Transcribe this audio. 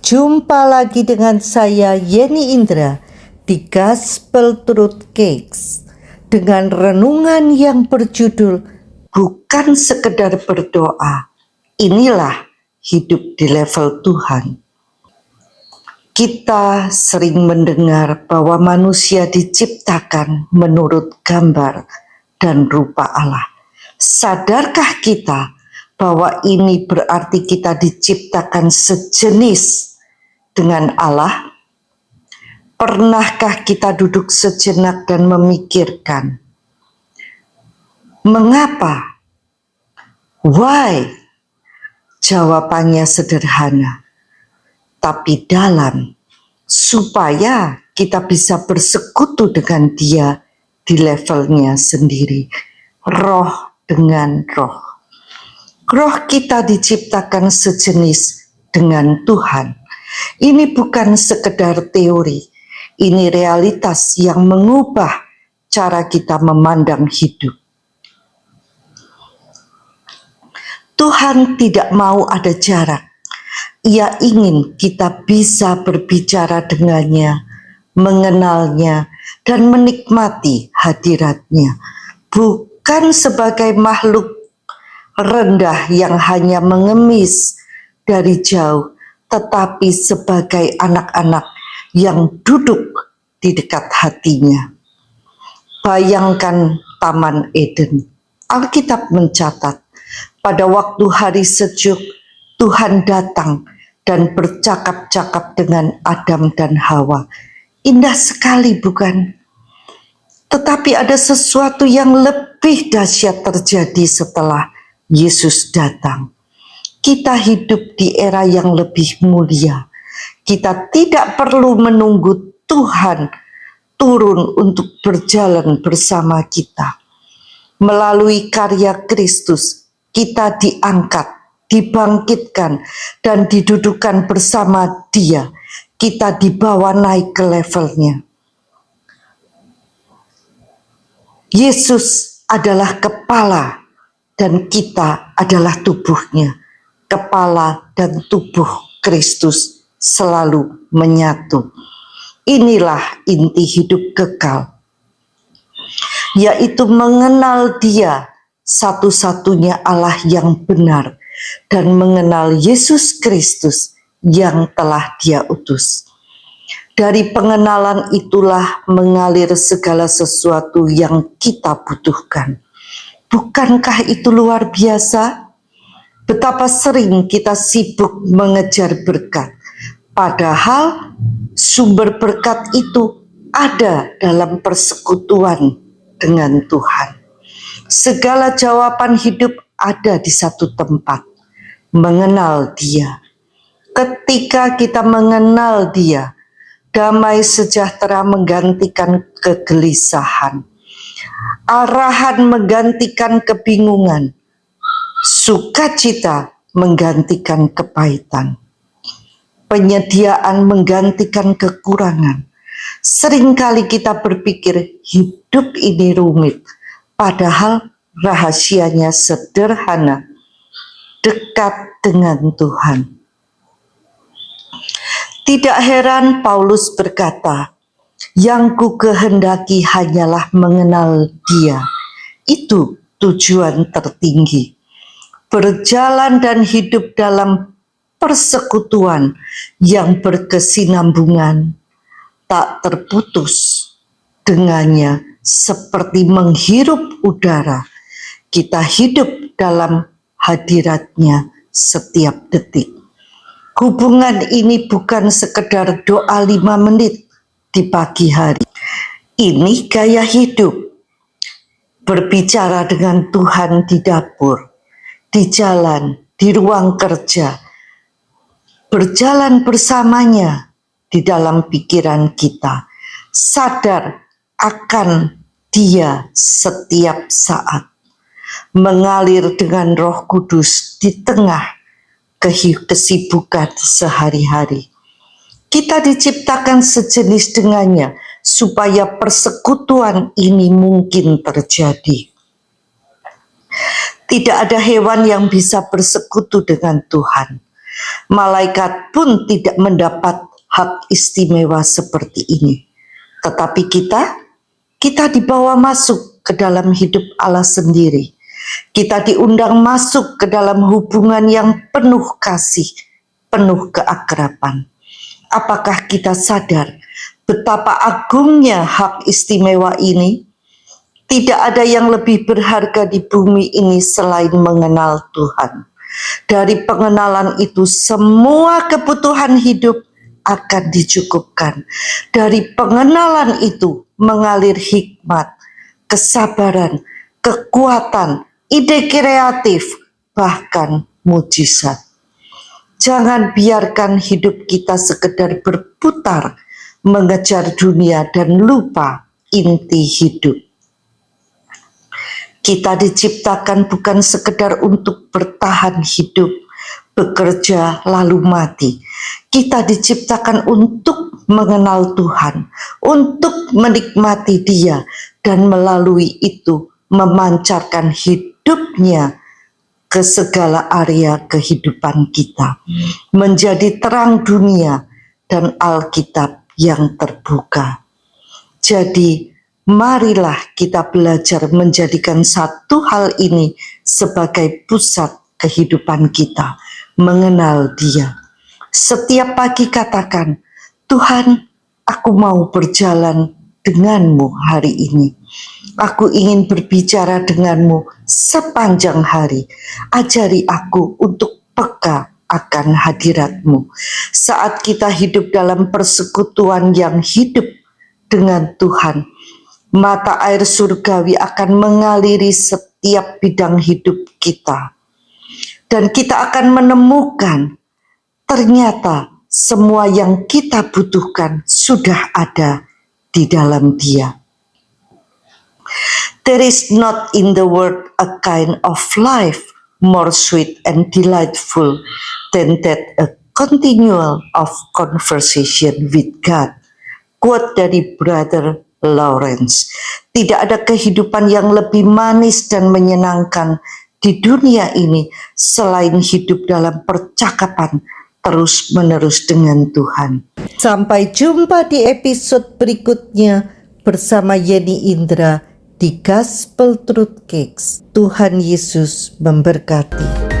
Jumpa lagi dengan saya Yeni Indra di Gospel Truth Cakes dengan renungan yang berjudul Bukan Sekedar Berdoa, Inilah Hidup di Level Tuhan. Kita sering mendengar bahwa manusia diciptakan menurut gambar dan rupa Allah. Sadarkah kita bahwa ini berarti kita diciptakan sejenis dengan Allah? Pernahkah kita duduk sejenak dan memikirkan, mengapa? Why? Jawabannya sederhana, tapi dalam, supaya kita bisa bersekutu dengan Dia di levelnya sendiri, roh dengan roh. Roh kita diciptakan sejenis dengan Tuhan. Ini bukan sekedar teori, ini realitas yang mengubah cara kita memandang hidup. Tuhan tidak mau ada jarak. Ia ingin kita bisa berbicara dengannya, mengenalnya, dan menikmati hadiratnya. Bukan sebagai makhluk rendah yang hanya mengemis dari jauh, tetapi sebagai anak-anak yang duduk di dekat hatinya. Bayangkan Taman Eden. Alkitab mencatat, pada waktu hari sejuk, Tuhan datang dan bercakap-cakap dengan Adam dan Hawa. Indah sekali, bukan? Tetapi ada sesuatu yang lebih dahsyat terjadi setelah Yesus datang. Kita hidup di era yang lebih mulia. Kita tidak perlu menunggu Tuhan turun untuk berjalan bersama kita. Melalui karya Kristus, kita diangkat, dibangkitkan, dan didudukan bersama Dia. Kita dibawa naik ke levelnya. Yesus adalah kepala dan kita adalah tubuhnya. Kepala dan tubuh Kristus selalu menyatu. Inilah inti hidup kekal, yaitu mengenal Dia, satu-satunya Allah yang benar, dan mengenal Yesus Kristus yang telah Dia utus. Dari pengenalan itulah mengalir segala sesuatu yang kita butuhkan. Bukankah itu luar biasa? Betapa sering kita sibuk mengejar berkat, padahal sumber berkat itu ada dalam persekutuan dengan Tuhan. Segala jawaban hidup ada di satu tempat, mengenal Dia. Ketika kita mengenal Dia, damai sejahtera menggantikan kegelisahan, arahan menggantikan kebingungan, sukacita menggantikan kepahitan, penyediaan menggantikan kekurangan. Seringkali kita berpikir hidup ini rumit, padahal rahasianya sederhana, dekat dengan Tuhan. Tidak heran Paulus berkata, yang ku kehendaki hanyalah mengenal Dia. Itu tujuan tertinggi. Berjalan dan hidup dalam persekutuan yang berkesinambungan, tak terputus dengannya, seperti menghirup udara. Kita hidup dalam hadiratnya setiap detik. Hubungan ini bukan sekedar doa 5 menit di pagi hari. Ini gaya hidup. Berbicara dengan Tuhan di dapur, di jalan, di ruang kerja, berjalan bersamanya di dalam pikiran kita, sadar akan Dia setiap saat, mengalir dengan Roh Kudus di tengah kesibukan sehari-hari. Kita diciptakan sejenis dengannya supaya persekutuan ini mungkin terjadi. Tidak ada hewan yang bisa bersekutu dengan Tuhan. Malaikat pun tidak mendapat hak istimewa seperti ini. Tetapi kita dibawa masuk ke dalam hidup Allah sendiri. Kita diundang masuk ke dalam hubungan yang penuh kasih, penuh keakraban. Apakah kita sadar betapa agungnya hak istimewa ini? Tidak ada yang lebih berharga di bumi ini selain mengenal Tuhan. Dari pengenalan itu semua kebutuhan hidup akan dicukupkan. Dari pengenalan itu mengalir hikmat, kesabaran, kekuatan, ide kreatif, bahkan mujizat. Jangan biarkan hidup kita sekedar berputar, mengejar dunia dan lupa inti hidup. Kita diciptakan bukan sekedar untuk bertahan hidup, bekerja lalu mati. Kita diciptakan untuk mengenal Tuhan, untuk menikmati Dia, dan melalui itu memancarkan hidupnya ke segala area kehidupan kita, menjadi terang dunia dan Alkitab yang terbuka. Jadi, marilah kita belajar menjadikan satu hal ini sebagai pusat kehidupan kita, mengenal Dia. Setiap pagi katakan, Tuhan, aku mau berjalan denganmu hari ini. Aku ingin berbicara denganmu sepanjang hari. Ajari aku untuk peka akan hadiratmu. Saat kita hidup dalam persekutuan yang hidup dengan Tuhan, mata air surgawi akan mengaliri setiap bidang hidup kita. Dan kita akan menemukan ternyata semua yang kita butuhkan sudah ada di dalam Dia. There is not in the world a kind of life more sweet and delightful than that a continual of conversation with God. Quote dari Brother Lawrence. Tidak ada kehidupan yang lebih manis dan menyenangkan di dunia ini selain hidup dalam percakapan terus-menerus dengan Tuhan. Sampai jumpa di episode berikutnya bersama Yeni Indra di Gospel Truth Cakes. Tuhan Yesus memberkati.